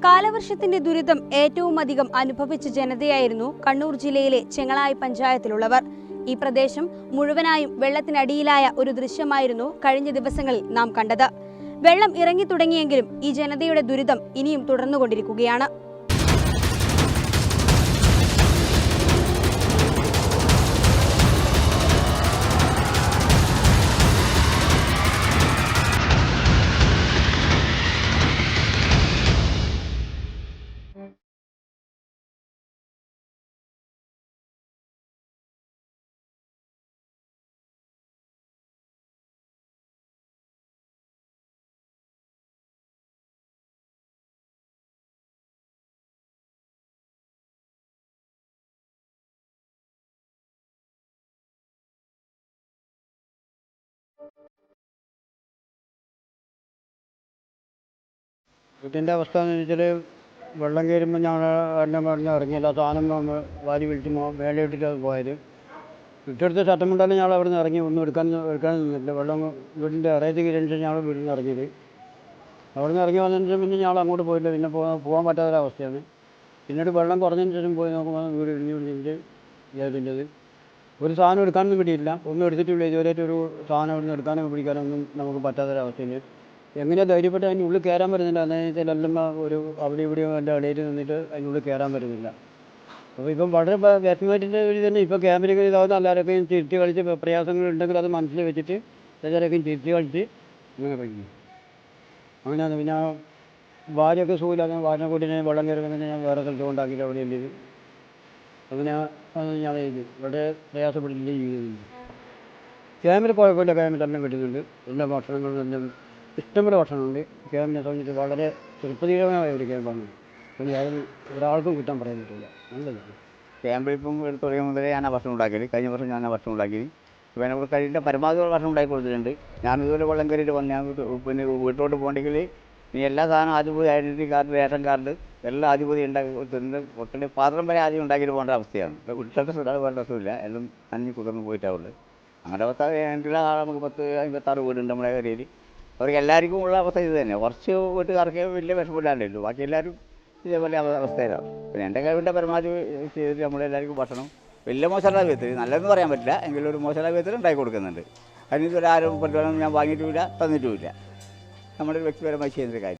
കാലവർഷത്തിന്റെ ദുരിതം ഏറ്റവുമധികം അനുഭവിച്ച ജനതയായിരുന്നു കണ്ണൂർ ജില്ലയിലെ ചെങ്ങളായി പഞ്ചായത്തിലുള്ളവർ. ഈ പ്രദേശം മുഴുവനായും വെള്ളത്തിനടിയിലായ ഒരു ദൃശ്യമായിരുന്നു കഴിഞ്ഞ ദിവസങ്ങളിൽ നാം കണ്ടത്. വെള്ളം ഇറങ്ങി തുടങ്ങിയെങ്കിലും ഈ ജനതയുടെ ദുരിതം ഇനിയും തുടർന്നുകൊണ്ടിരിക്കുകയാണ്. വീട്ടിൻ്റെ അവസ്ഥ എന്ന് വെച്ചാൽ വെള്ളം കയറുമ്പോൾ ഞങ്ങൾ എല്ലാം പറഞ്ഞ് ഇറങ്ങിയില്ല. സാധനം വാരി വിളിച്ച് മേലെ ഇട്ടിട്ട് പോയത്. ഇട്ടെടുത്ത് ചട്ടം കൊണ്ടാലും ഞങ്ങൾ അവിടെ നിന്ന് ഇറങ്ങി. ഒന്നും എടുക്കാൻ നിന്നില്ല. വെള്ളം വീടിൻ്റെ ഇറയത്ത് കയറിയിട്ട് ഞങ്ങൾ വീട്ടിൽ നിന്ന് ഇറങ്ങിയത്. അവിടെ നിന്ന് ഇറങ്ങി വന്നതിന് ശേഷം പിന്നെ ഞങ്ങൾ അങ്ങോട്ട് പോയില്ല. പിന്നെ പോകാൻ പറ്റാത്തൊരവസ്ഥയാണ്. പിന്നീട് വെള്ളം കുറഞ്ഞതിന് ശേഷം പോയി നോക്കുമ്പോൾ വീട് ഇടിഞ്ഞ് പിടിച്ചിട്ട് ചെയ്തിട്ടുള്ളത്. ഒരു സാധനം എടുക്കാനൊന്നും കിട്ടിയില്ല. ഒന്നും എടുത്തിട്ടില്ല. ഇതുവരെയായിട്ട് ഒരു സാധനം അവിടെ നിന്ന് എടുക്കാനോ പിടിക്കാനൊന്നും നമുക്ക് പറ്റാത്തൊരവസ്ഥയിൽ എങ്ങനെയാണ് ധൈര്യപ്പെട്ട് അതിൻ്റെ ഉള്ളിൽ കയറാൻ പറ്റുന്നില്ല. അതായത് എല്ലാം ഒരു അവിടെ ഇവിടെയും എൻ്റെ ഇടയിൽ നിന്നിട്ട് അതിനുള്ളിൽ കയറാൻ പറ്റുന്നില്ല. അപ്പോൾ ഇപ്പം വളരെ വിഷമമായിട്ടിൻ്റെ ഒരു തന്നെ ഇപ്പോൾ ക്യാമ്പിലേക്ക് ഇതാവുന്ന എല്ലാവരൊക്കെയും തിരിച്ച് കളിച്ച് പ്രയാസങ്ങൾ ഉണ്ടെങ്കിൽ അത് മനസ്സിൽ വെച്ചിട്ട് എല്ലാവരൊക്കെയും തിരിച്ച് കളിച്ച് അങ്ങനെ കഴിക്കും. അങ്ങനെയാണ്. പിന്നെ ഭാര്യയൊക്കെ സുഖമില്ലാതെ ഭാര്യനെ കൂട്ടി വെള്ളം കയറുമ്പോൾ ഞാൻ വേറെ സ്ഥലത്ത് കൊണ്ടാക്കിയിട്ട് അവിടെ എത്തിയത്. അങ്ങനെ ഞാൻ വളരെ പ്രയാസപ്പെട്ടിട്ട് ജീവിക്കുന്നുണ്ട്. ക്യാമ്പിൽ കുഴപ്പമില്ല. ക്യാമ്പിൽ തന്നെ കിട്ടുന്നുണ്ട്. എല്ലാ ഭക്ഷണങ്ങളും എല്ലാം ഇഷ്ടംപോലെ ഭക്ഷണമുണ്ട്. ക്യാമ്പിനെ സംബന്ധിച്ച് വളരെ തൃപ്തികരമായ ഒരു ക്യാമ്പാണ്. പിന്നെ ഒരാൾക്കും കുറ്റം പറയാൻ പറ്റില്ല. നല്ലതാണ് ക്യാമ്പിൽ. ഇപ്പം തുടങ്ങിയ മുതലേ ഞാൻ ഭക്ഷണം ഉണ്ടാക്കിയത്. കഴിഞ്ഞ വർഷം ഞാൻ ഭക്ഷണം ഉണ്ടാക്കിയത്. ഇപ്പം എന്നെ കഴിയുന്ന പരമാവധി ഭക്ഷണം ഉണ്ടാക്കി കൊടുത്തിട്ടുണ്ട്. ഞാൻ ഇതുപോലെ വെള്ളം കയറിയിട്ട് വന്ന് ഞാൻ പിന്നെ വീട്ടിലോട്ട് പോകണമെങ്കിൽ നീ എല്ലാ സാധനവും ആദ്യം പോയി ഐഡൻറ്റിറ്റി കാർഡ്, റേഷൻ കാർഡ് എല്ലാം ആദ്യം പോയി ഉണ്ടാക്കി കൊടുത്തിട്ടുണ്ട്. ഒട്ടനെ പാത്രം വരെ ആദ്യം ഉണ്ടാക്കിയിട്ട് പോകേണ്ട അവസ്ഥയാണ്. ഇപ്പോൾ ഇട്ടത്തെ ഒരാൾ വേണ്ട രസമില്ല. എല്ലാം നനഞ്ഞ് കുതിർന്ന് പോയിട്ടാവുള്ളത്. അങ്ങനെ അവസ്ഥ എല്ലാ നമുക്ക് 56 വീടുണ്ട് നമ്മുടെ ഏരിയയിൽ. അവർക്ക് എല്ലാവർക്കും ഉള്ള അവസ്ഥ ഇത് തന്നെ. കുറച്ച് വീട്ടുകാർക്ക് വലിയ വിഷമില്ലാണ്ടല്ലോ. ബാക്കി എല്ലാവരും ഇതേപോലെ അവസ്ഥയിലാണ്. പിന്നെ എൻ്റെ കഴിവിൻ്റെ പരമാവധി ചെയ്തിട്ട് നമ്മളെല്ലാവർക്കും ഭക്ഷണം വലിയ മോശമുള്ള വിധത്തിൽ, നല്ലതെന്ന് പറയാൻ പറ്റില്ല എങ്കിലും ഒരു മോശമുള്ള വിധത്തിൽ ഉണ്ടാക്കി കൊടുക്കുന്നുണ്ട്. അതിന് ഇതുവരെ ആരും പറ്റുവാനും ഞാൻ വാങ്ങിയിട്ടുമില്ല, തന്നിട്ടുമില്ല. നമ്മുടെ വ്യക്തിപരമായി ചെയ്യുന്നൊരു കാര്യം.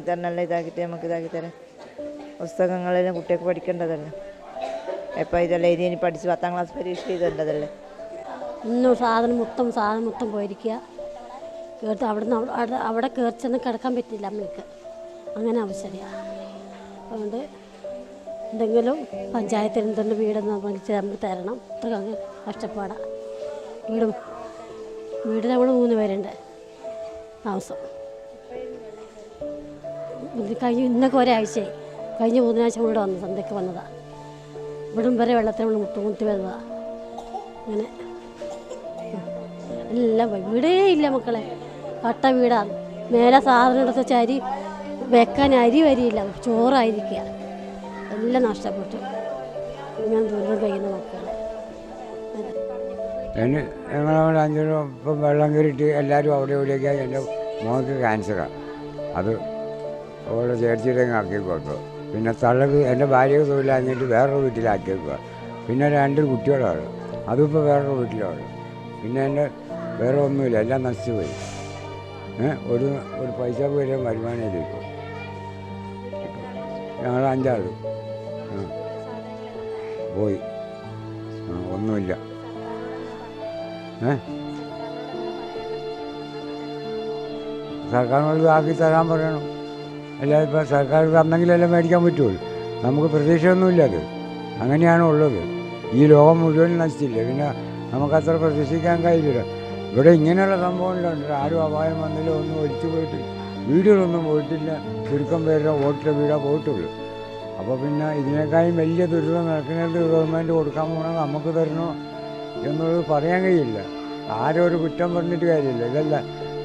തന്നെല്ലാം ഇതാക്കിയിട്ട് നമുക്ക് ഇതാക്കി തരാം. പുസ്തകങ്ങളെല്ലാം കുട്ടികൾക്ക് പഠിക്കേണ്ടതല്ലേ. എപ്പോൾ ഇതെല്ലാം ഇനി പഠിച്ച് 10ാം ക്ലാസ് പരീക്ഷ ചെയ്തേണ്ടതല്ലേ. ഇന്നും സാധനം മൊത്തം പോയിരിക്കുക. കേട്ട് അവിടെ കയറി ചെന്ന് കിടക്കാൻ പറ്റില്ല അമ്മയ്ക്ക്. അങ്ങനെ അവസരമാണ്. അതുകൊണ്ട് എന്തെങ്കിലും പഞ്ചായത്തിൽ എന്തെങ്കിലും വീടെന്ന് വിളിച്ച് നമ്മൾ തരണം. അത്ര അങ്ങ് കഷ്ടപ്പാടാണ്. വീട് നമ്മൾ 3 പേരുണ്ട് താമസം. ഇന്നൊക്കെ ഒരാഴ്ചയായി. കഴിഞ്ഞ ബുധനാഴ്ച ഇവിടെ വന്നു, സന്ധ്യയ്ക്ക് വന്നതാണ്. ഇവിടം വരെ വെള്ളത്തിൽ മുട്ടി വരുന്നതാണ്. അങ്ങനെ എല്ലാം പോയി. വീടേ ഇല്ല മക്കളെ, കട്ട വീടാണ്. മേലെ സാധനം എടുത്ത ചരി വെക്കാൻ അരി വരിയില്ല, ചോറായിരിക്കുക. എല്ലാം നഷ്ടപ്പെട്ടു. ഞാൻ ദുരിതം കഴിയുന്ന മക്കളെ. ഞങ്ങളവിടെ 5 ഇപ്പം വെള്ളം കയറിയിട്ട് എല്ലാവരും അവിടെ ഇവിടെയൊക്കെയായി. എൻ്റെ മോൾക്ക് ക്യാൻസറാണ്. അത് അവിടെ ചേർച്ചിട്ട് ആക്കിയേക്കുക. പിന്നെ തള്ളക്ക് എൻ്റെ ഭാര്യക്ക് തൊഴിലാഞ്ഞിട്ട് വേറൊരു വീട്ടിലാക്കിയേക്കുക. പിന്നെ 2 കുട്ടികളാണ്, അതും ഇപ്പോൾ വേറൊരു വീട്ടിലാണ്. പിന്നെ എൻ്റെ വേറെ ഒന്നുമില്ല, എല്ലാം നശിച്ചു പോയി. ഒരു പൈസ വരെ വരുമാനമില്ല ഇപ്പോൾ. ഞങ്ങൾ 5 ആൾ പോയി, ഒന്നുമില്ല. സർക്കാരിനോട് ആക്കി തരാൻ പറയണം. അല്ലാതെ ഇപ്പോൾ സർക്കാർ തന്നെങ്കിലെല്ലാം മേടിക്കാൻ പറ്റുള്ളൂ. നമുക്ക് പ്രതീക്ഷയൊന്നുമില്ല. അത് അങ്ങനെയാണ് ഉള്ളത്. ഈ ലോകം മുഴുവൻ നശിച്ചില്ല, പിന്നെ നമുക്കത്ര പ്രതീക്ഷിക്കാൻ കഴിയില്ല. ഇവിടെ ഇങ്ങനെയുള്ള സംഭവങ്ങളുണ്ട്. ആരും അപായം വന്നില്ല, ഒന്നും ഒലിച്ചു പോയിട്ട് വീടുകളൊന്നും പോയിട്ടില്ല. ചുരുക്കം പേരുടെ വോട്ടിലെ വീടാ പോയിട്ടുള്ളൂ. അപ്പോൾ പിന്നെ ഇതിനേക്കാളും വലിയ ദുരിതം നടക്കുന്നത് ഗവൺമെൻറ് കൊടുക്കാൻ പോകണം, നമുക്ക് തരണോ എന്നുള്ളത് പറയാൻ കഴിയില്ല. ആരും ഒരു കുറ്റം പറഞ്ഞിട്ട് കാര്യമില്ല. ഇതല്ല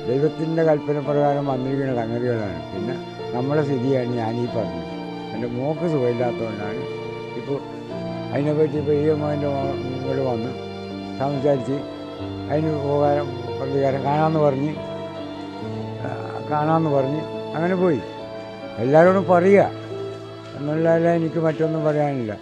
ദൈവത്തിൻ്റെ കൽപ്പന പ്രകാരം വന്നിരിക്കുന്ന സംഗതികളാണ്. പിന്നെ നമ്മുടെ സ്ഥിതിയാണ് ഞാനീ പറഞ്ഞത്. എൻ്റെ മോക്ക് സുഖമില്ലാത്തതുകൊണ്ടാണ് ഇപ്പോൾ അതിനെപ്പറ്റി ഇപ്പോൾ ഈ അമ്മേൻ്റെ ഇവിടെ വന്ന് സംസാരിച്ച് അതിന് പോകാൻ പ്രതികാരം കാണാമെന്ന് പറഞ്ഞ് അങ്ങനെ പോയി. എല്ലാവരോടും പറയുക എന്നുള്ളതല്ല, എനിക്ക് മറ്റൊന്നും പറയാനില്ല.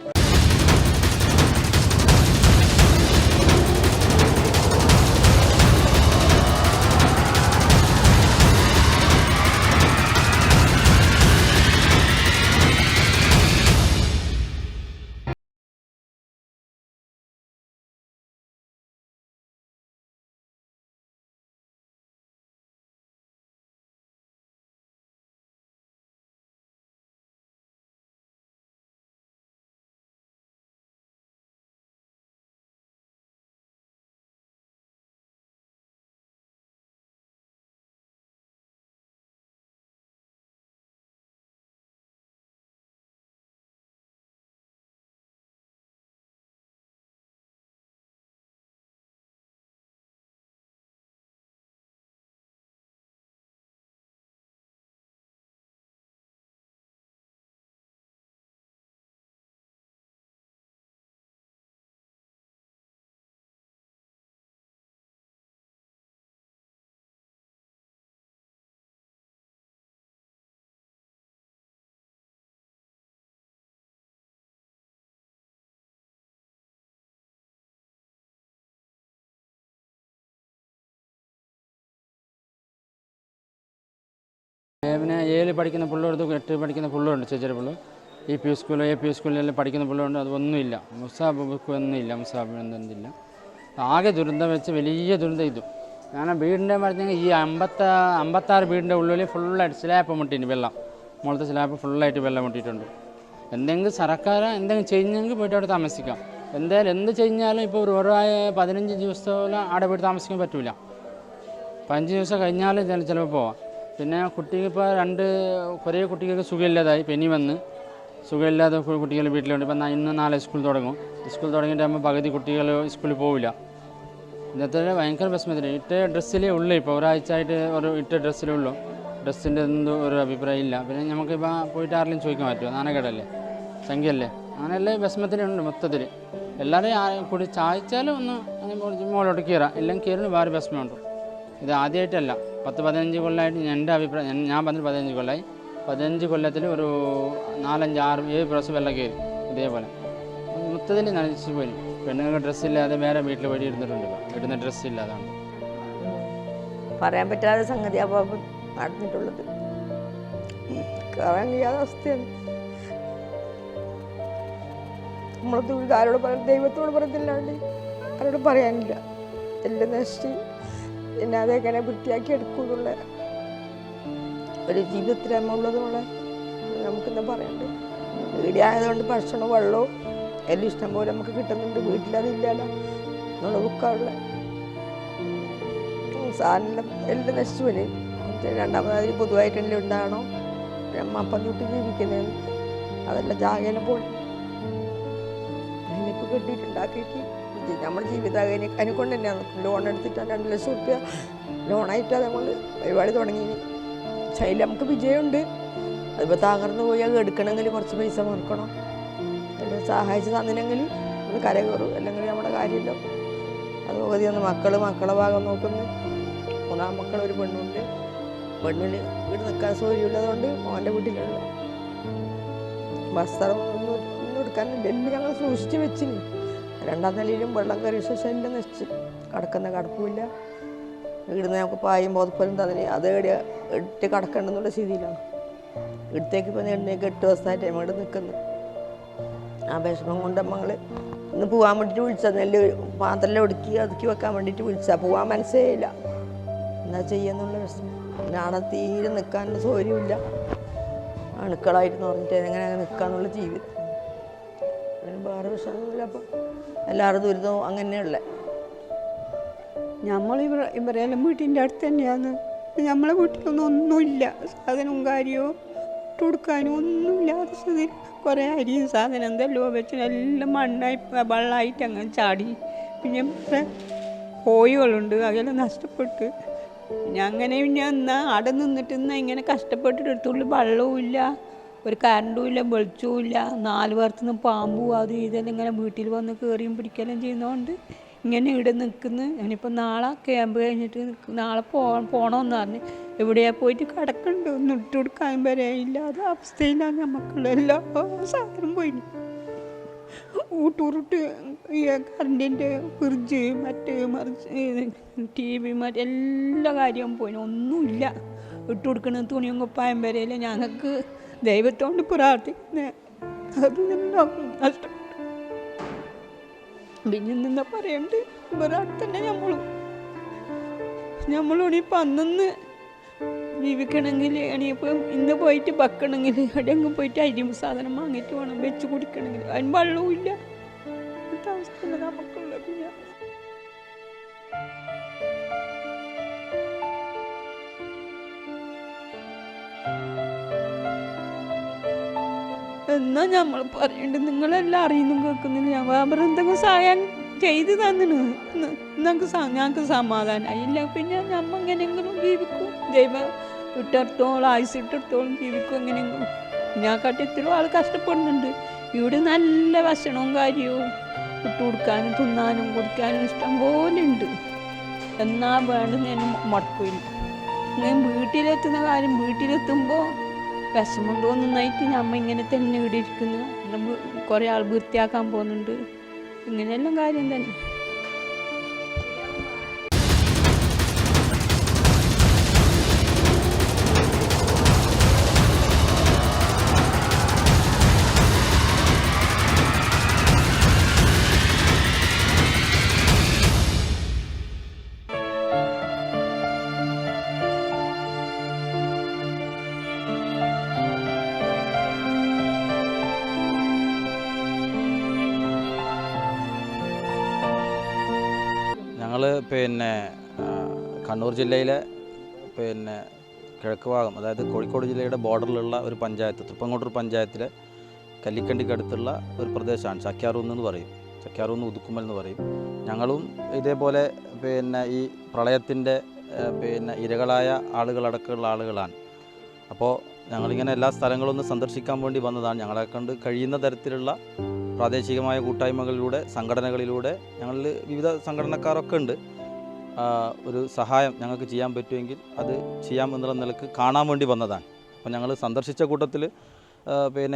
പിന്നെ 7 പഠിക്കുന്ന പിള്ളേർക്ക് 8 പഠിക്കുന്ന പിള്ളേരുണ്ട്, ചെറിയ പിള്ളേർ. EP സ്കൂളിലെല്ലാം പഠിക്കുന്ന പിള്ളേരുണ്ട്. അതൊന്നുമില്ല, മുസാബ് ബുക്ക് ഒന്നുമില്ല, മുസാബ് എന്തില്ല. ആകെ ദുരന്തം വെച്ച് വലിയ ദുരന്തം ഇത്. കാരണം വീടിൻ്റെ പറഞ്ഞെങ്കിൽ ഈ 56 വീടിൻ്റെ ഉള്ളിൽ ഫുള്ളായിട്ട് സ്ലാബ് മുട്ടിയിട്ടുണ്ട്. വെള്ളം മുകളത്തെ സ്ലാബ് ഫുള്ളായിട്ട് വെള്ളം മുട്ടിയിട്ടുണ്ട്. എന്തെങ്കിലും സർക്കാർ എന്തെങ്കിലും ചെയ്യുന്നെങ്കിൽ പോയിട്ട് അവിടെ താമസിക്കാം. എന്തായാലും എന്ത് കഴിഞ്ഞാലും ഇപ്പോൾ ഒരു 15 ദിവസത്തോളം അവിടെ പോയിട്ട് താമസിക്കാൻ പറ്റില്ല. 15 ദിവസം കഴിഞ്ഞാൽ ചിലപ്പോൾ പോവാം. പിന്നെ കുട്ടിക്ക് ഇപ്പോൾ കുറേ കുട്ടികൾക്ക് സുഖമില്ലാതായി, പനി വന്ന് സുഖമില്ലാതെ കുട്ടികൾ വീട്ടിലുണ്ട്. ഇപ്പം ഇന്ന് 4 സ്കൂൾ തുടങ്ങും. സ്കൂൾ തുടങ്ങിയിട്ടാകുമ്പോൾ പകുതി കുട്ടികൾ സ്കൂളിൽ പോവില്ല. ഇന്നത്തെ ഭയങ്കര വിഷമത്തിന് ഇട്ട ഡ്രസ്സിലേ ഉള്ളൂ. ഇപ്പോൾ ഒരാഴ്ചയായിട്ട് ഇട്ട ഡ്രസ്സിലേ ഉള്ളൂ. ഡ്രസ്സിൻ്റെ ഒന്നും ഒരു അഭിപ്രായം ഇല്ല. പിന്നെ നമുക്കിപ്പോൾ പോയിട്ട് ആരെങ്കിലും ചോദിക്കാൻ പറ്റുമോ? നാണക്കേടല്ലേ, സംഖ്യയല്ലേ, അങ്ങനെയല്ലേ വിഷമത്തിലുണ്ട് മൊത്തത്തിൽ. എല്ലാവരെയും കൂടി ചായച്ചാലും ഒന്ന് മോളോട്ട് കയറാം, എല്ലാം കയറിന് വേറെ വിഷമമുണ്ട്. ഇത് ആദ്യമായിട്ടല്ല, 10-15 കൊല്ലമായിട്ട് എൻ്റെ അഭിപ്രായം. ഞാൻ പറഞ്ഞിട്ട് 15 കൊല്ലമായി. 15 കൊല്ലത്തിൽ ഒരു 4, 5, 6, 7 പ്രാവശ്യം വെള്ളം കയറി ഇതേപോലെ. മൊത്തത്തിൽ നനച്ചു പോയി. പെണ്ണുങ്ങൾക്ക് ഡ്രസ്സില്ലാതെ വേറെ വീട്ടിൽ പോയി ഇരുന്നിട്ടുണ്ട്. ഇടുന്ന കയറാൻ കഴിയാത്ത അവസ്ഥയാണ്. നമ്മളത് ആരോട് പറയാൻ, ദൈവത്തോട് പറയത്തില്ലാണ്ട് ആരോട് പറയാനില്ല. എല്ലാം നശിച്ച് പിന്നെ അതെങ്ങനെ വൃത്തിയാക്കി എടുക്കുമെന്നുള്ള ഒരു ജീവിതത്തിൽ നമ്മളുള്ളതുള്ള നമുക്കെന്താ പറയണ്ടേ. വീടിയായതുകൊണ്ട് ഭക്ഷണവും വെള്ളവും എല്ലാം ഇഷ്ടം പോലെ നമുക്ക് കിട്ടുന്നുണ്ട്. വീട്ടിലതില്ലല്ലോ എന്നുള്ള ദുഃഖമുള്ള സാധനം എല്ലാം നശിച്ചു പോലെ. രണ്ടാമതായി പൊതുവായിട്ടെല്ലാം ഉണ്ടാകണോ അമ്മ അപ്പം തൊട്ട് ജീവിക്കുന്നത് അതെല്ലാം ജാഗയെല്ലാം പോയി അതിനിപ്പോൾ കെട്ടിയിട്ടുണ്ടാക്കിയിട്ട് നമ്മുടെ ജീവിതം അതിനെ കൊണ്ട് തന്നെയാണ് ലോൺ എടുത്തിട്ട് 2 ലക്ഷം റുപ്യ ലോണായിട്ടാണ് നമ്മൾ പരിപാടി തുടങ്ങി. പക്ഷേ അതിൽ നമുക്ക് വിജയമുണ്ട്. അതിപ്പോൾ തകർന്നു പോയി അത് എടുക്കണമെങ്കിൽ കുറച്ച് പൈസ മുടക്കണം. എല്ലാം സഹായിച്ച് തന്നില്ലെങ്കിൽ നമ്മൾ കരകയറും. അല്ലെങ്കിൽ നമ്മുടെ കാര്യമല്ലോ അത് പകുതി ഒന്ന് മക്കളെ ഭാഗം നോക്കുന്നു. 3 മക്കൾ ഒരു പെണ്ണുണ്ട്. പെണ്ണിന് വീട് നിൽക്കാൻ സൗകര്യമുള്ളതുകൊണ്ട് മോൻ്റെ വീട്ടിലുള്ള വസ്ത്രം ഒന്നും എടുക്കാനില്ല. എല്ലാം ഞങ്ങൾ സൂക്ഷിച്ച് വെച്ചിന്. 2ാം നിലയിലും വെള്ളം കയറിയ ശേഷം എല്ലാം നശിച്ച് കിടക്കുന്ന കിടപ്പില്ല. ഇവിടുന്ന് നമുക്ക് പായും ബോധപ്പലും തന്നിന് അത് ഇട്ട് കിടക്കണ്ടെന്നുള്ള സ്ഥിതിയിലാണ്. ഇടത്തേക്ക് ഇപ്പോൾ എണ്ണയൊക്കെ 8 ദിവസമായിട്ട് നമ്മൾ നിൽക്കുന്നത്. ആ വിഷമം കൊണ്ട് നമ്മൾ ഇന്ന് പോകാൻ വേണ്ടിയിട്ട് വിളിച്ചത്. നെല്ല് പാത്രം ഒതുക്കി വെക്കാൻ വേണ്ടിയിട്ട് വിളിച്ചാൽ പോകാൻ മനസ്സേ ഇല്ല. എന്താ ചെയ്യുന്നുള്ള വിഷമം. ഞാടെ തീരെ നിൽക്കാനുള്ള സൗകര്യമില്ല. അണുക്കളായിട്ടെന്ന് പറഞ്ഞിട്ട് എങ്ങനെ നിൽക്കാന്നുള്ള ജീവിതം. വേറെ വിഷമമൊന്നുമില്ല. അപ്പം എല്ലാവരും ദുരിതവും അങ്ങനെയുള്ള നമ്മൾ ഇവരെല്ലാം വീട്ടിൻ്റെ അടുത്ത് തന്നെയാണ്. നമ്മളെ വീട്ടിലൊന്നും ഒന്നുമില്ല. സാധനവും കാര്യവും ഇട്ട് കൊടുക്കാനും ഒന്നുമില്ലാത്ത സ്ഥിതി. കുറേ അരിയും സാധനം എന്തെല്ലോ വെച്ച് എല്ലാം മണ്ണായി വെള്ളമായിട്ട് അങ്ങനെ ചാടി. പിന്നെ കോഴികളുണ്ട് അതെല്ലാം നഷ്ടപ്പെട്ട്. പിന്നെ അങ്ങനെ പിന്നെ എന്നാൽ അവിടെ നിന്നിട്ട് എന്നാൽ ഇങ്ങനെ കഷ്ടപ്പെട്ടിട്ട് എടുത്തുള്ളൂ. വെള്ളവും ഇല്ല, ഒരു കറണ്ടും ഇല്ല, വെളിച്ചവും ഇല്ല. 4 പേർത്തുനിന്ന് പാമ്പും അത് ഇതെല്ലാം ഇങ്ങനെ വീട്ടിൽ വന്ന് കയറിയും പിടിക്കെല്ലാം ചെയ്യുന്നതുകൊണ്ട് ഇങ്ങനെ ഇവിടെ നിൽക്കുന്നു. ഞാനിപ്പോൾ നാളെ ക്യാമ്പ് കഴിഞ്ഞിട്ട് നാളെ പോകണമെന്ന് പറഞ്ഞ് എവിടെയാണ് പോയിട്ട് കിടക്കുന്നുണ്ട്. ഒന്നും ഇട്ട് കൊടുക്കാൻ വരെ ഇല്ലാതെ അവസ്ഥയിലാണ് നമുക്കുള്ള എല്ലാ സാധനം പോയി. ഊട്ടൂറിട്ട് ഈ കറണ്ടിൻ്റെ ഫ്രിഡ്ജ് മറിച്ച് TV എല്ലാ കാര്യവും പോയി. ഒന്നുമില്ല. ഇട്ട് കൊടുക്കുന്ന തുണിയും കുപ്പായം വരെയില്ല. ഞങ്ങൾക്ക് ദൈവത്തോണ്ട് പ്രാർത്ഥിക്കുന്നത് അതെല്ലാം നഷ്ടപ്പെട്ടു. പിന്നെ എന്താ പറയണ്ട്, ഇവരെ അടുത്തന്നെ നമ്മളോട് ഇപ്പം അന്നന്ന് ജീവിക്കണമെങ്കിൽ ഇനിയിപ്പം ഇന്ന് പോയിട്ട് വെക്കണമെങ്കിൽ എവിടെയെങ്കിലും പോയിട്ട് അരി സാധനം വാങ്ങിയിട്ട് വേണം വെച്ച് കുടിക്കണമെങ്കിൽ അതിന് വെള്ളവും ഇല്ല. അങ്ങനത്തെ അവസ്ഥയില്ല നമുക്കുള്ള. പിന്നെ എന്നാ നമ്മൾ പറയേണ്ടത്, നിങ്ങളെല്ലാം അറിയുന്നു കേൾക്കുന്നില്ല. ഞാൻ വേറെ എന്തെങ്കിലും സഹായം ചെയ്ത് തന്നിന് ഞങ്ങൾക്ക് സമാധാനമായി. ഇല്ല പിന്നെ നമ്മൾ എങ്ങനെയെങ്കിലും ജീവിക്കും. ദൈവം ഇട്ടെടുത്തോളം ആയുസ് ഇട്ടെടുത്തോളം ജീവിക്കും എങ്ങനെയെങ്കിലും. ഞാൻ കാട്ടി എത്രയോ ആൾ കഷ്ടപ്പെടുന്നുണ്ട്. ഇവിടെ നല്ല ഭക്ഷണവും കാര്യവും ഇട്ട് കൊടുക്കാനും തിന്നാനും കുടിക്കാനും ഇഷ്ടം പോലെ ഉണ്ട്. എന്നാ വേണ്ടുന്നതിന് മുടക്കില്ല. ഞാൻ വീട്ടിലെത്തുന്ന കാര്യം വീട്ടിലെത്തുമ്പോൾ വിഷമം തോന്നുന്നതായിട്ട് നമ്മൾ ഇങ്ങനെ തന്നെ ഇവിടെ ഇരിക്കുന്നു. നമ്മൾ കുറേ ആൾ വൃത്തിയാക്കാൻ പോകുന്നുണ്ട്. ഇങ്ങനെയെല്ലാം കാര്യം തന്നെ. ഞങ്ങൾ കണ്ണൂർ ജില്ലയിലെ കിഴക്ക് ഭാഗം, അതായത് കോഴിക്കോട് ജില്ലയുടെ ബോർഡറിലുള്ള ഒരു പഞ്ചായത്ത്, തൃപ്പങ്ങോട്ടൂർ പഞ്ചായത്തിലെ കല്ലിക്കണ്ടിക്കടുത്തുള്ള ഒരു പ്രദേശമാണ് ചക്യാറൂന്ന് എന്ന് പറയും. ചക്യാറൂന്ന് ഉതുക്കുമൽ എന്ന് പറയും. ഞങ്ങളും ഇതേപോലെ ഈ പ്രളയത്തിൻ്റെ ഇരകളായ ആളുകളടക്കമുള്ള ആളുകളാണ്. അപ്പോൾ ഞങ്ങളിങ്ങനെ എല്ലാ സ്ഥലങ്ങളൊന്നും സന്ദർശിക്കാൻ വേണ്ടി വന്നതാണ്. ഞങ്ങളെ കൊണ്ട് കഴിയുന്ന തരത്തിലുള്ള പ്രാദേശികമായ കൂട്ടായ്മകളിലൂടെ, സംഘടനകളിലൂടെ, ഞങ്ങളിൽ വിവിധ സംഘടനക്കാരൊക്കെ ഉണ്ട്. ഒരു സഹായം ഞങ്ങൾക്ക് ചെയ്യാൻ പറ്റുമെങ്കിൽ അത് ചെയ്യാമെന്നുള്ള നിലക്ക് കാണാൻ വേണ്ടി വന്നതാണ്. അപ്പോൾ ഞങ്ങൾ സന്ദർശിച്ച കൂട്ടത്തിൽ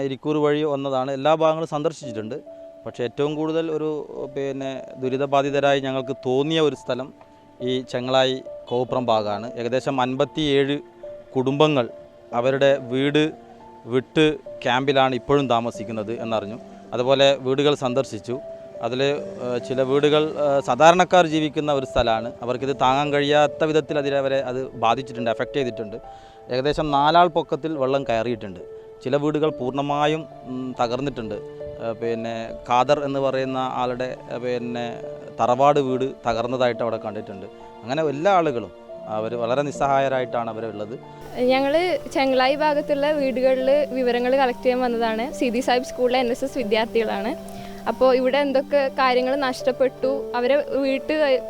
ഇരിക്കൂർ വഴി വന്നതാണ്. എല്ലാ ഭാഗങ്ങളും സന്ദർശിച്ചിട്ടുണ്ട്. പക്ഷേ ഏറ്റവും കൂടുതൽ ഒരു ദുരിതബാധിതരായി ഞങ്ങൾക്ക് തോന്നിയ ഒരു സ്ഥലം ഈ ചെങ്ങളായി കോവപ്പുറം ഭാഗമാണ്. ഏകദേശം 57 കുടുംബങ്ങൾ അവരുടെ വീട് വിട്ട് ക്യാമ്പിലാണ് ഇപ്പോഴും താമസിക്കുന്നത് എന്നറിഞ്ഞു. അതുപോലെ വീടുകൾ സന്ദർശിച്ചു. അതിൽ ചില വീടുകൾ സാധാരണക്കാർ ജീവിക്കുന്ന ഒരു സ്ഥലമാണ്. അവർക്കിത് താങ്ങാൻ കഴിയാത്ത വിധത്തിൽ അതിലവരെ അത് ബാധിച്ചിട്ടുണ്ട്, എഫക്റ്റ് ചെയ്തിട്ടുണ്ട്. ഏകദേശം 4 ആൾ പൊക്കത്തിൽ വെള്ളം കയറിയിട്ടുണ്ട്. ചില വീടുകൾ പൂർണ്ണമായും തകർന്നിട്ടുണ്ട്. പിന്നെ ഖാദർ എന്ന് പറയുന്ന ആളുടെ തറവാട് വീട് തകർന്നതായിട്ട് അവിടെ കണ്ടിട്ടുണ്ട്. അങ്ങനെ എല്ലാ ആളുകളും അവർ വളരെ നിസ്സഹായരായിട്ടാണ് അവരുള്ളത്. ഞങ്ങൾ ചെങ്ങളായി ഭാഗത്തുള്ള വീടുകളിൽ വിവരങ്ങൾ കളക്ട് ചെയ്യാൻ വന്നതാണ്. സിദി സാഹിബ് സ്കൂളിലെ NSS വിദ്യാർത്ഥികളാണ്. അപ്പോൾ ഇവിടെ എന്തൊക്കെ കാര്യങ്ങൾ നഷ്ടപ്പെട്ടു, അവരെ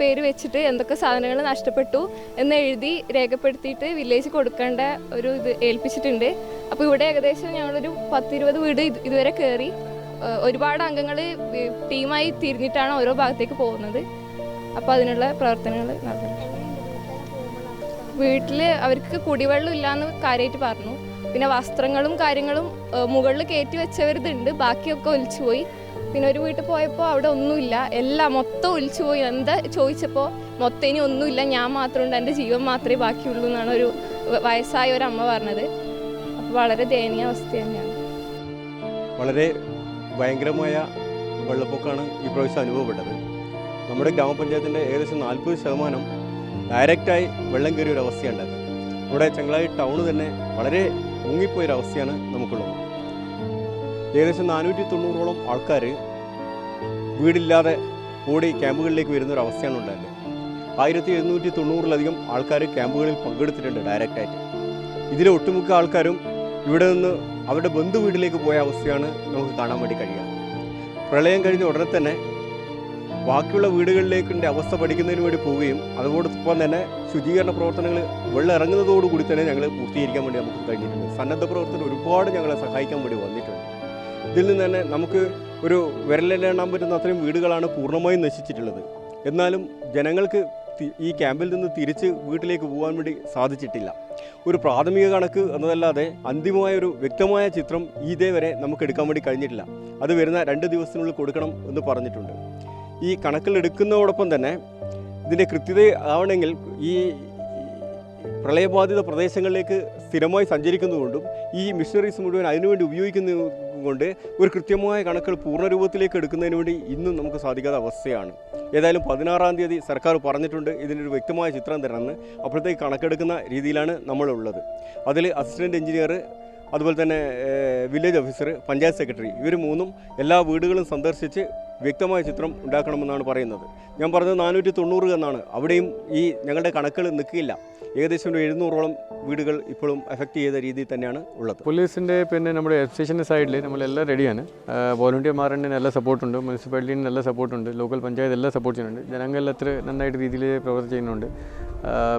പേര് വെച്ചിട്ട് എന്തൊക്കെ സാധനങ്ങൾ നഷ്ടപ്പെട്ടു എന്ന് എഴുതി രേഖപ്പെടുത്തിയിട്ട് വില്ലേജ് കൊടുക്കേണ്ട ഒരു ഇത് ഏൽപ്പിച്ചിട്ടുണ്ട്. അപ്പോൾ ഇവിടെ ഏകദേശം ഞങ്ങളൊരു 10-20 വീട് ഇതുവരെ കയറി. ഒരുപാട് അംഗങ്ങൾ ടീമായി തിരിഞ്ഞിട്ടാണ് ഓരോ ഭാഗത്തേക്ക് പോകുന്നത്. അപ്പോൾ അതിനുള്ള പ്രവർത്തനങ്ങൾ നടത്തുന്നു. വീട്ടിൽ അവർക്ക് കുടിവെള്ളം ഇല്ലയെന്ന് കാര്യമായിട്ട് പറഞ്ഞു. പിന്നെ വസ്ത്രങ്ങളും കാര്യങ്ങളും മുകളിൽ കയറ്റി വെച്ചവരുതുണ്ട്, ബാക്കിയൊക്കെ ഒലിച്ചു പോയി. പിന്നെ ഒരു വീട്ടിൽ പോയപ്പോൾ അവിടെ ഒന്നുമില്ല, എല്ലാം മൊത്തം ഒലിച്ചു പോയി. എന്താ ചോദിച്ചപ്പോൾ മൊത്തം ഇനി ഒന്നുമില്ല, ഞാൻ മാത്രമുണ്ട്, എൻ്റെ ജീവൻ മാത്രമേ ബാക്കിയുള്ളൂ എന്നാണ് ഒരു വയസ്സായ ഒരു അമ്മ പറഞ്ഞത്. അപ്പോൾ വളരെ ദയനീയ അവസ്ഥ തന്നെയാണ്. വളരെ ഭയങ്കരമായ വെള്ളപ്പൊക്കമാണ് ഈ പ്രാവശ്യം അനുഭവപ്പെട്ടത്. നമ്മുടെ ഗ്രാമപഞ്ചായത്തിൻ്റെ ഏകദേശം 40% ഡയറക്റ്റായി വെള്ളം കയറിയ ഒരു അവസ്ഥയുണ്ടായത്. ഇവിടെ ചെങ്ങളായി ടൗണ് തന്നെ വളരെ മുങ്ങിപ്പോയൊരവസ്ഥയാണ് നമുക്കുള്ളത്. ഏകദേശം 490ഓളം ആൾക്കാർ വീടില്ലാതെ ഓടി ക്യാമ്പുകളിലേക്ക് വരുന്നൊരവസ്ഥയാണ് ഉണ്ടായത്. 1790-ലധികം ആൾക്കാർ ക്യാമ്പുകളിൽ പങ്കെടുത്തിട്ടുണ്ട് ഡയറക്റ്റായിട്ട്. ഇതിലെ ഒട്ടുമിക്ക ആൾക്കാരും ഇവിടെ നിന്ന് അവരുടെ ബന്ധു വീട്ടിലേക്ക് പോയ അവസ്ഥയാണ് നമുക്ക് കാണാൻ വേണ്ടി കഴിയുക. പ്രളയം കഴിഞ്ഞ ഉടനെ തന്നെ ബാക്കിയുള്ള വീടുകളിലേക്കിൻ്റെ അവസ്ഥ പഠിക്കുന്നതിന് വേണ്ടി പോവുകയും അതോടൊപ്പം തന്നെ ശുചീകരണ പ്രവർത്തനങ്ങൾ വെള്ളം ഇറങ്ങുന്നതോടുകൂടി തന്നെ ഞങ്ങൾ പൂർത്തീകരിക്കാൻ വേണ്ടി നമുക്ക് കഴിഞ്ഞിട്ടുണ്ട്. സന്നദ്ധ പ്രവർത്തനം ഒരുപാട് ഞങ്ങളെ സഹായിക്കാൻ വേണ്ടി വന്നിട്ടുണ്ട്. ഇതിൽ നിന്ന് തന്നെ നമുക്ക് ഒരു വിരലിലെണ്ണാൻ പറ്റുന്ന അത്രയും വീടുകളാണ് പൂർണ്ണമായും നശിച്ചിട്ടുള്ളത്. എന്നാലും ജനങ്ങൾക്ക് ഈ ക്യാമ്പിൽ നിന്ന് തിരിച്ച് വീട്ടിലേക്ക് പോകാൻ വേണ്ടി സാധിച്ചിട്ടില്ല. ഒരു പ്രാഥമിക കണക്ക് എന്നതല്ലാതെ അന്തിമമായ ഒരു വ്യക്തമായ ചിത്രം ഇതേവരെ നമുക്ക് എടുക്കാൻ വേണ്ടി കഴിഞ്ഞിട്ടില്ല. അത് വരുന്ന 2 ദിവസത്തിനുള്ളിൽ കൊടുക്കണം എന്ന് പറഞ്ഞിട്ടുണ്ട്. ഈ കണക്കിലെടുക്കുന്നതോടൊപ്പം തന്നെ ഇതിൻ്റെ കൃത്യത ആവണമെങ്കിൽ ഈ പ്രളയബാധിത പ്രദേശങ്ങളിലേക്ക് സ്ഥിരമായി സഞ്ചരിക്കുന്നതുകൊണ്ടും ഈ മിഷനറീസ് മുഴുവൻ അതിനുവേണ്ടി ഉപയോഗിക്കുന്നതുകൊണ്ട് ഒരു കൃത്യമായ കണക്കുകൾ പൂർണ്ണരൂപത്തിലേക്ക് എടുക്കുന്നതിന് വേണ്ടി ഇന്നും നമുക്ക് സാധിക്കാത്ത അവസ്ഥയാണ്. ഏതായാലും 16-ാം തീയതി സർക്കാർ പറഞ്ഞിട്ടുണ്ട് ഇതിനൊരു വ്യക്തമായ ചിത്രം തരണമെന്ന്. അപ്പോഴത്തേക്ക് കണക്കെടുക്കുന്ന രീതിയിലാണ് നമ്മളുള്ളത്. അതിൽ അസിസ്റ്റൻറ്റ് എഞ്ചിനീയർ, അതുപോലെ തന്നെ വില്ലേജ് ഓഫീസർ, പഞ്ചായത്ത് സെക്രട്ടറി, ഇവർ 3ഉം എല്ലാ വീടുകളും സന്ദർശിച്ച് വ്യക്തമായ ചിത്രം ഉണ്ടാക്കണമെന്നാണ് പറയുന്നത്. ഞാൻ പറഞ്ഞത് 490 എന്നാണ്. അവിടെയും ഈ ഞങ്ങളുടെ കണക്കുകൾ നിൽക്കില്ല. ഏകദേശം ഒരു 700ഓളം വീടുകൾ ഇപ്പോഴും എഫക്റ്റ് ചെയ്ത രീതിയിൽ തന്നെയാണ് ഉള്ളത്. പോലീസിൻ്റെ നമ്മുടെ എഡ്യൂക്കേഷൻ്റെ സൈഡിൽ നമ്മളെല്ലാം റെഡിയാണ്. വോളണ്ടിയർമാരുടെ നല്ല സപ്പോർട്ടുണ്ട്, മുനിസിപ്പാലിറ്റിന് നല്ല സപ്പോർട്ടുണ്ട്, ലോക്കൽ പഞ്ചായത്ത് എല്ലാം സപ്പോർട്ട് ചെയ്യുന്നുണ്ട്. ജനങ്ങൾ അത്ര നന്നായിട്ട് രീതിയിൽ പ്രവർത്തി ചെയ്യുന്നുണ്ട്.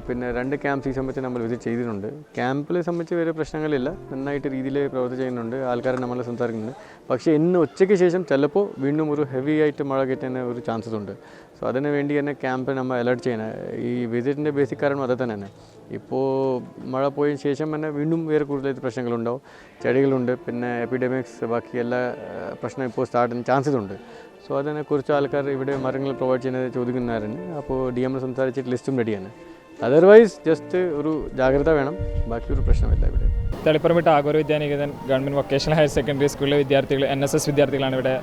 പിന്നെ 2 ക്യാമ്പ് ഈ സംബന്ധിച്ച് നമ്മൾ വിസിറ്റ് ചെയ്തിട്ടുണ്ട്. ക്യാമ്പിലെ സംബന്ധിച്ച് വേറെ പ്രശ്നങ്ങളില്ല, നന്നായിട്ട് രീതിയിൽ പ്രവർത്തി ചെയ്യുന്നുണ്ട്, ആൾക്കാരെ നമ്മൾ സംസാരിക്കുന്നുണ്ട്. പക്ഷേ ഇന്ന് ഉച്ചയ്ക്ക് ശേഷം ചിലപ്പോൾ വീണ്ടും ഒരു ഹെവി ആയിട്ട് മഴ കയറ്റാൻ ഒരു ചാൻസസ് ഉണ്ട്. സോ അതിന് വേണ്ടി തന്നെ ക്യാമ്പ് നമ്മൾ അലേർട്ട് ചെയ്യണം. ഈ വിസിറ്റിൻ്റെ ബേസിക് കാരണം അത് തന്നെ. ഇപ്പോൾ മഴ പോയതിന് ശേഷം തന്നെ വീണ്ടും വേറെ കൂടുതൽ പ്രശ്നങ്ങളുണ്ടാവും. ചെടികളുണ്ട്, പിന്നെ എപ്പിഡമിക്സ്, ബാക്കി എല്ലാ പ്രശ്നം ഇപ്പോൾ സ്റ്റാർട്ട് ചെയ്യാൻ ചാൻസസ് ഉണ്ട്. സോ അതിനെക്കുറിച്ച് ആൾക്കാർ ഇവിടെ മരങ്ങൾ പ്രൊവൈഡ് ചെയ്യുന്നത് ചോദിക്കുന്നവരുണ്ട്. അപ്പോൾ DM സംസാരിച്ചിട്ട് ലിസ്റ്റും റെഡിയാണ്. അതർവൈസ് ജസ്റ്റ് ഒരു ജാഗ്രത വേണം, ബാക്കി ഒരു പ്രശ്നമില്ല. ഇവിടെ Taliparamba Tagore Vidyaniketan government vocational higher secondary സ്കൂളിലെ വിദ്യാർത്ഥികൾ, NSS വിദ്യാർത്ഥികളാണ് ഇവിടെ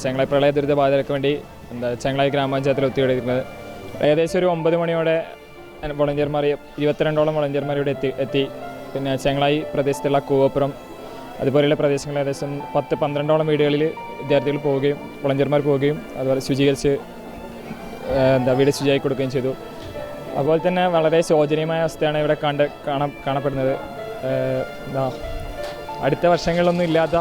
ചെങ്ങളായി പ്രളയ ദുരിത ബാധിതർക്ക് വേണ്ടി ചെങ്ങളായി ഗ്രാമപഞ്ചായത്തിൽ ഒത്തുകൂടിയിരിക്കുന്നത്. ഏകദേശം ഒരു 9 മണിയോടെ വോളണ്ടിയർമാർ 22ഓളം വോളണ്ടിയർമാർ ഇവിടെ എത്തി. പിന്നെ ചെങ്ങളായി പ്രദേശത്തുള്ള കൂവപ്പുറം അതുപോലെയുള്ള പ്രദേശങ്ങളിൽ ഏകദേശം 10-12ഓളം വീടുകളിൽ വിദ്യാർത്ഥികൾ പോവുകയും വോളണ്ടിയർമാർ പോവുകയും അതുപോലെ ശുചീകരിച്ച് വീട് ശുചിയായി കൊടുക്കുകയും ചെയ്തു. അതുപോലെ തന്നെ വളരെ ശോചനീയമായ അവസ്ഥയാണ് ഇവിടെ കാണപ്പെടുന്നത്. അടുത്ത വർഷങ്ങളിലൊന്നും ഇല്ലാത്ത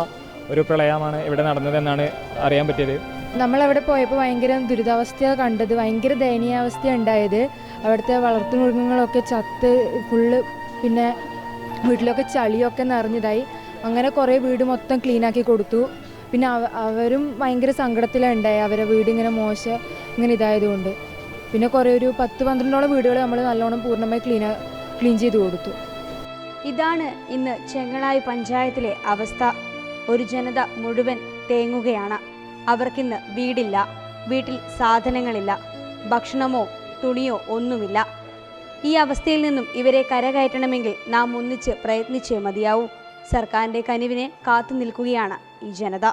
ഒരു പ്രളയമാണ് ഇവിടെ നടന്നതെന്നാണ് അറിയാൻ പറ്റിയത്. നമ്മളവിടെ പോയപ്പോൾ ഭയങ്കര ദുരിതാവസ്ഥയാണ് കണ്ടത്. ഭയങ്കര ദയനീയാവസ്ഥ ഉണ്ടായത്. അവിടുത്തെ വളർത്തുമൃഗങ്ങളൊക്കെ ചത്ത് ഫുള്ള്, പിന്നെ വീട്ടിലൊക്കെ ചളിയൊക്കെ നിറഞ്ഞതായി. അങ്ങനെ കുറേ വീട് മൊത്തം ക്ലീനാക്കി കൊടുത്തു. പിന്നെ അവരും ഭയങ്കര സങ്കടത്തിലുണ്ടായി, അവരെ വീട് ഇങ്ങനെ ഇങ്ങനെ ഇതായതുകൊണ്ട്. പിന്നെ കുറേ ഒരു 10-12ഓളം വീടുകൾ നമ്മൾ നല്ലോണം പൂർണ്ണമായി ക്ലീൻ ചെയ്ത് കൊടുത്തു. ഇതാണ് ഇന്ന് ചെങ്ങളായി പഞ്ചായത്തിലെ അവസ്ഥ. ഒരു ജനത മുഴുവൻ തേങ്ങുകയാണ്. അവർക്കിന്ന് വീടില്ല, വീട്ടിൽ സാധനങ്ങളില്ല, ഭക്ഷണമോ തുണിയോ ഒന്നുമില്ല. ഈ അവസ്ഥയിൽ നിന്നും ഇവരെ കരകയറ്റണമെങ്കിൽ നാം ഒന്നിച്ച് പ്രയത്നിച്ചേ മതിയാവൂ. സർക്കാരിൻ്റെ കനിവിനെ കാത്തു നിൽക്കുകയാണ് ഈ ജനത.